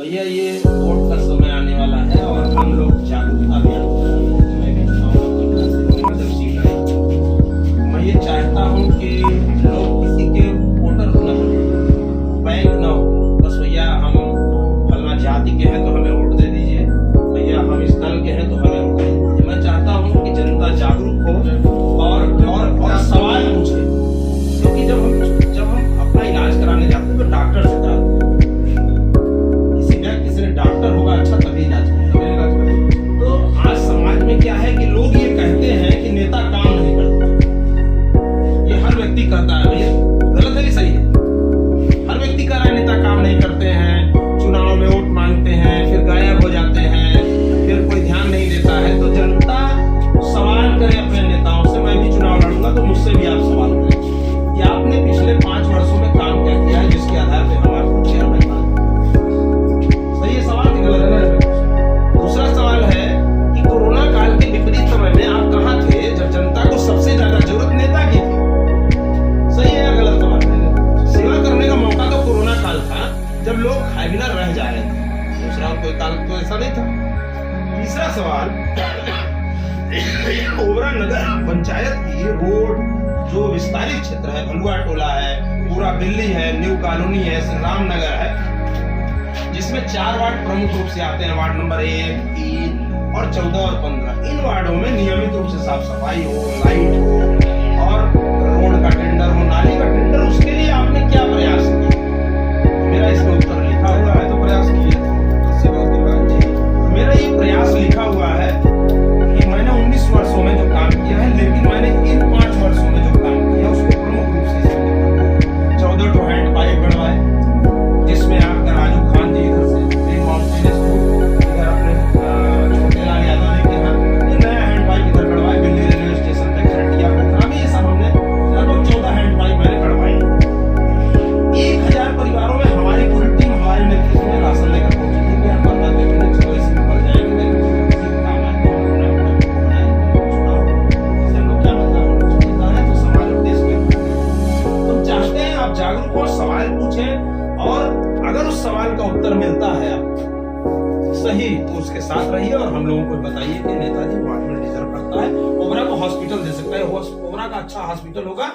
भैया ये वोट का समय आने वाला है और हम लोग जागरूकता अभियान मैं भी चुनाव जब सीट आई, मैं ये चाहता हूँ कि लोग किसी के वोटर न बने, बैंक न हो, बस भैया हम फलना जाति के हैं तो हमें वोट दे दीजिए, भैया हम इस दल के हैं तो हमें वोट दे दीजिए। मैं चाहता हूँ कि जनता जागरूक हो और सवाल पूछे, क्योंकि जब हम अपना इलाज कराने जाते हैं तो डॉक्टर से कराते हैं, डॉक्टर होगा अच्छा तभी इलाज करेगा। तो आज समाज में क्या है कि लोग ये कहते हैं कि नेता काम नहीं करते, ये हर व्यक्ति कहता है, भैया गलत है कि सही है? हर व्यक्ति कह रहा है नेता काम नहीं करते हैं, चुनाव में वोट मांगते हैं फिर गायब हो जाते हैं, फिर कोई ध्यान नहीं देता है। तो जनता सवाल करे अपने नेताओं से, मैं भी चुनाव लड़ूंगा तो मुझसे भी आप सवाल करें कि आपने पिछले 5 वर्षों में काम क्या किया है जिसके आधार पर हम आपको चेयरमैन। दूसरा सवाल है कि कोरोना काल के विपरीत समय में आप कहां थे जब जनता को सबसे ज्यादा जरूरत नेता की थी? सही है या गलत सवाल? सेवा करने का मौका तो कोरोना काल था जब लोग खाए बिना रह जा रहे थे, दूसरा कोई काल तो ऐसा नहीं था। तीसरा सवाल, ओबरा नगर पंचायत की रोड जो विस्तारित क्षेत्र है, भलुआ टोला है, पूरा दिल्ली है, न्यू कॉलोनी है, श्री राम नगर है, जिसमें 4 वार्ड प्रमुख रूप से आते हैं, वार्ड नंबर 1, 3 और 14 और 15। इन वार्डों में नियमित रूप से साफ सफाई हो, लाइट हो और रोड का टेंडर हो, नाली का टेंडर, उसके लिए आपने क्या प्रयास किया? मेरा इसमें उत्तर लिखा हुआ है, तो प्रयास किए मेरा ये प्रयास लिखा हुआ है कि मैंने 19 वर्षों में जो काम किया है, लेकिन मैंने इन 5 वर्षों में जो काम किया उसको प्रमुख रूप से 14 टू हैंड पाइप बनवाए, जिसमें आपका राजू खान जी इधर से इधर अपने छोटे लाल यादव जी के यहाँ ये नया हैंड पाइप इधर गड़वाए, दिल्ली रेलवे स्टेशन पे खरटिया पोखरा में, ये सब हमने लगभग 14 हैंड पाइप मैंने गड़वाए। 1000 परिवारों में हमारी पूरी टीम हमारे नेतृत्व में राशन लेकर पहुंची थी। चलो इसी में पड़ जाएंगे, आप जागरूक हो, सवाल पूछें और अगर उस सवाल का उत्तर मिलता है सही तो उसके साथ रहिए और हम लोगों को बताइए कि नेताजी वार्ड में डिजर्व करता है, ओबरा को हॉस्पिटल दे सकता है, ओबरा का अच्छा हॉस्पिटल होगा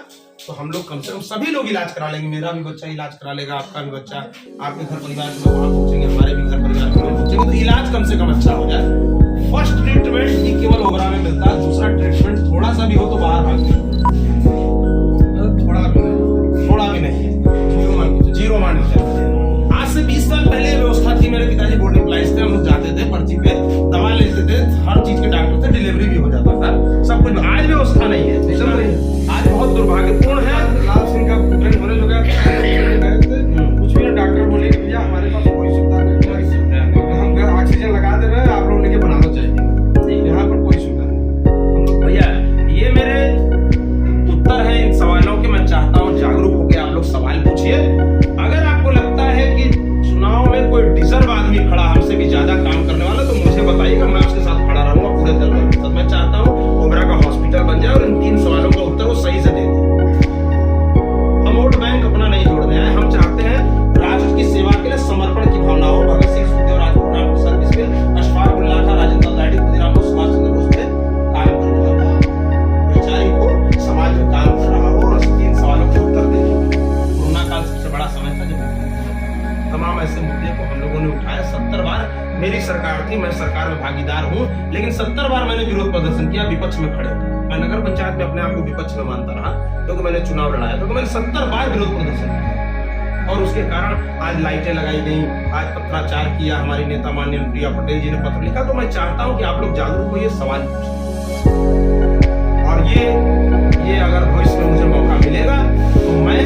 तो हम लोग कम से कम सभी लोग इलाज करा लेंगे, मेरा भी बच्चा इलाज करा लेगा, आपका भी बच्चा, आपके घर परिवार के लोग वहां पहुंचेंगे, हमारे भी घर परिवार के लोग पहुंचेंगे, तो इलाज कम से कम अच्छा हो जाए। फर्स्ट ट्रीटमेंट ही केवल ओबरा में मिलता है, दूसरा ट्रीटमेंट थोड़ा सा भी हो तो बाहर भाग थोड़ा भी नहीं, जीरो मान लीजिए। आज से 20 साल पहले व्यवस्था थी, मेरे पिताजी बोर्ड एम्प्लॉइज थे, हम लोग जाते थे पर्ची पे दवा लेते थे, हर चीज के डॉक्टर थे, डिलीवरी भी हो जाता था, सब कुछ। आज व्यवस्था नहीं है, आज बहुत दुर्भाग्यपूर्ण है। लाल सिंह का ट्रेन होने लगा, कुछ भी डॉक्टर बोले कि भैया हमारे पास कोई सुविधा नहीं, हम घर ऑक्सीजन लगा दे रहे हैं, आप लोग लेके बनाना चाहिए, यहाँ पर कोई सुविधा नहीं। भैया ये मेरे उत्तर है इन सवालों के। मैं चाहता हूँ जागरूक होकर आप लोग सवाल पूछिए। अगर आपको लगता है कि चुनाव में कोई डिजर्व आदमी खड़ा हमसे भी ज्यादा काम करने वाला, तो मुझे बताइएगा, मैं उसके साथ खड़ा रहूंगा पूरे दल के साथ। मैं चाहता हूँ ओबरा का हॉस्पिटल बन जाए और इन 3 सवालों का उत्तर वो सही से दे दे। हम वोट बैंक अपना नहीं जोड़ने आए, हम चाहते हैं राष्ट्र की सेवा के लिए समर्पण की भावना हो। भगत सिंह, सुखदेव, राजगुरु, राम प्रसाद बिस्मिल, अशफाक उल्लाह खां, राजेंद्र लाडी, खुदीराम बोस, सुभाष चंद्र बोस पे काम करने वाला वैचारिक हो, समाज में काम कर रहा हो और 3 सवालों के उत्तर दे। कोरोना काल सबसे बड़ा समय था जब तमाम ऐसे मुद्दे को हम लोगों ने उठाया। 70 बार मेरी सरकार थी, मैं सरकार में भागीदार हूँ, लेकिन 70 बार मैंने विरोध प्रदर्शन किया, विपक्ष में खड़े। मैं नगर पंचायत में अपने आप को विपक्ष में मानता रहा क्योंकि मैंने चुनाव लड़ाया, तो मैंने 70 बार विरोध प्रदर्शन किया और उसके कारण आज लाइटें लगाई गई, आज पत्राचार किया, हमारी नेता माननीय प्रिया पटेल जी ने पत्र लिखा। तो मैं चाहता हूँ कि आप लोग जागरूक होइए, सवाल पूछिए और ये अगर भविष्य में मुझे मौका मिलेगा तो मैं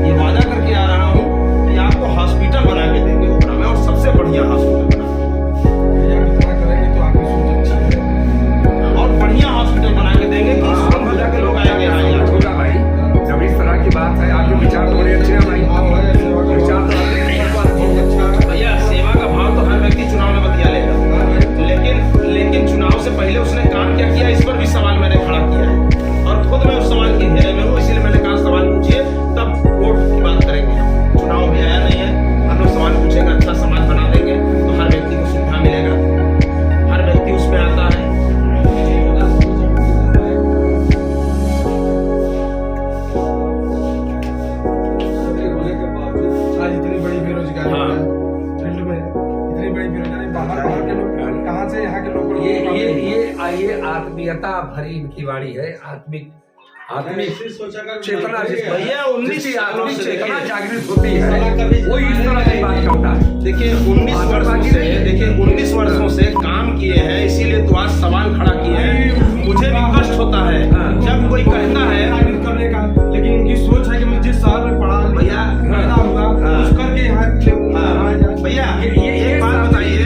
ये वादा करके आ रहा हूँ कि आपको हॉस्पिटल बना के देंगे ओबरा में, और सबसे बढ़िया हॉस्पिटल बना करेंगे तो आपकी सोच अच्छी है और बढ़िया हॉस्पिटल बना के देंगे कि सुरक्षा के लोग आएंगे। हाँ यार होगा भाई, जब इस तरह की बात है, आपके विचार तो बड़े अच्छे हैं भाई, विचार तो भैया सेवा का भाव तो हर व्यक्ति चुनाव में बतिया लेगा, लेकिन चुनाव से पहले उसने काम क्या किया, इस पर भी सवाल मैंने खड़ा किया है और खुद मैं उस सवाल के घेरे में हूँ, इसलिए मैंने कहा सवाल ये आत्मीयता भरी इनकी वाणी है। आत्मिक चेतना भैया 19 सालों से चेतना जागृत होती है, वो इस तरह की बात करता है। देखिए 19 वर्षों से काम किए हैं, इसीलिए तो आज सवाल खड़ा किए हैं। मुझे भी कष्ट होता है जब कोई कहता है करने का, लेकिन उनकी सोच है कि मैं जिस शहर में पढ़ा भैया पैदा हुआ उस करके यहाँ भैया एक बात बताइए,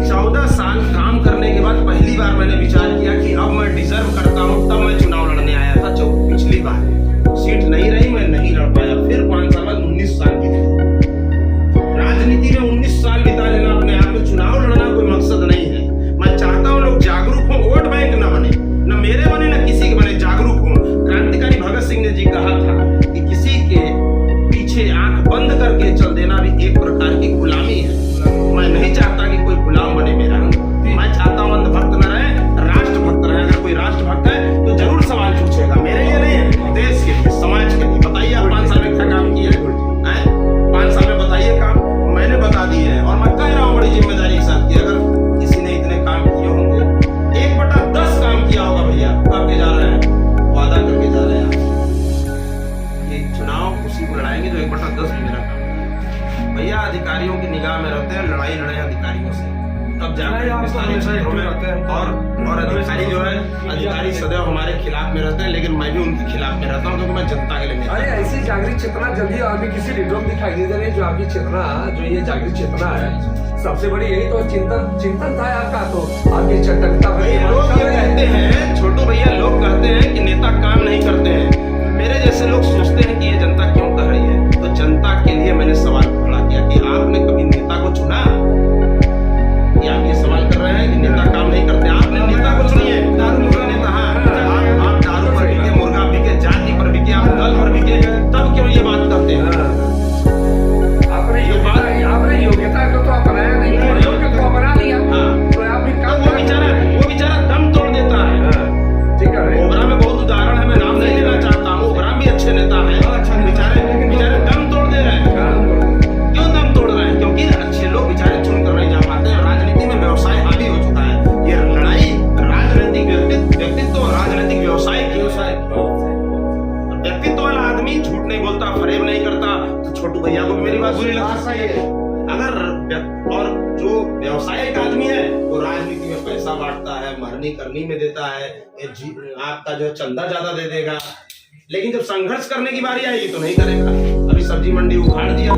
14 साल काम करने के बाद पहली बार मैंने विचार किया कि अब मैं डिजर्व करता हूँ, तब मैं चुनाव लड़ने आया था। जो पिछली बार सीट नहीं रही, मैं नहीं लड़ पाया। फिर 5 साल बाद 19 साल की राजनीति में 19 साल बिता लेना अपने आप में, चुनाव लड़ना कोई मकसद नहीं है। मैं चाहता हूँ लोग जागरूक हो, वोट बैंक न बने, न मेरे बने न किसी के बने, जागरूक हो। क्रांतिकारी भगत सिंह ने जी कहा था कि किसी के पीछे आंख बंद करके चल देना भी एक प्रकार की गुलामी है। मैं नहीं चाहता कि कोई गुलाम बने मेरा, मैं चाहता हूँ अंधभक्त न रहे, राष्ट्रभक्त रहे। अगर कोई राष्ट्रभक्त है तो जरूर सवाल पूछेगा, मेरे लिए नहीं, देश के लिए, समाज के लिए। बताइए आप 5 साल में क्या काम किए हैं? 5 साल में बताइए काम, मैंने बता दिए हैं। और मैं कह रहा हूँ बड़ी जिम्मेदारी के साथ कि अगर किसी ने इतने काम किए होंगे, 1/10 काम किया होगा भैया, करके जा रहे हैं, वादा करके जा रहे हैं आप। ये चुनाव उसी को लड़ाएंगे जो 1/10 भी मेरा काम है। भैया अधिकारियों की निगाह में रहते हैं, लड़ाई लड़े अधिकारियों से, तब जाकर और अधिकारी जो है, अधिकारी सदैव हमारे खिलाफ में रहते हैं, लेकिन मैं भी उनके खिलाफ में रहता हूँ क्योंकि मैं जनता के लिए। अरे ऐसी जागृत चेतना जल्दी अभी किसी लीडरों में दिखाई नहीं दे रही। जो आपकी चेतना, जो ये जागृत चेतना है, सबसे बड़ी यही तो चिंतन था आपका। तो आपकी चेतनता लोग ये कहते हैं, छोटू भैया, लोग कहते हैं कि नेता काम नहीं करते हैं। मेरे जैसे लोग सोचते हैं कि ये जनता क्यों कर रही है, तो जनता के लिए मैंने सवाल खड़ा किया कि आपने कभी नेता को चुना? आप ये सवाल कर रहे हैं कि नेता काम नहीं करते, आपने नेता को चुनिए। दारू मुर्गा नेता, आप दारू पर बिके, मुर्गा बिके, जाति पर बिके, आप दल पर बिके, तब क्यों ये बात करते हैं? आपने योग्यता को तो अपनाया नहीं, योग्यता को अपना लिया तो आप वो बेचारा दम तोड़ देता है। ठीक है, ओबरा में बहुत उदाहरण है, मैं नाम नहीं लेना चाहता हूँ। ओबरा भी अच्छे नेता है, बेचारे दम तोड़ दे रहे हैं। क्यों दम तोड़ रहे हैं? क्योंकि अच्छे लोग बेचारे चुन कर नहीं जा पाते हैं। राजनीति में व्यवसाय हावी हो चुका है। ये लड़ाई राजनीतिक व्यक्तित्व और राजनीतिक व्यवसाय व्यक्तित्व वाला आदमी झूठ नहीं बोलता, फरेब नहीं करता। तो छोटू भैया को भी मेरी बात बुरी लग सकती है। अगर और जो व्यवसायिक आदमी है वो राजनीति में पैसा बांटता है, मरनी करनी में देता है, आपका जो चंदा ज्यादा दे देगा, लेकिन जब संघर्ष करने की बारी आएगी तो नहीं करेगा। अभी सब्जी मंडी उखाड़ दिया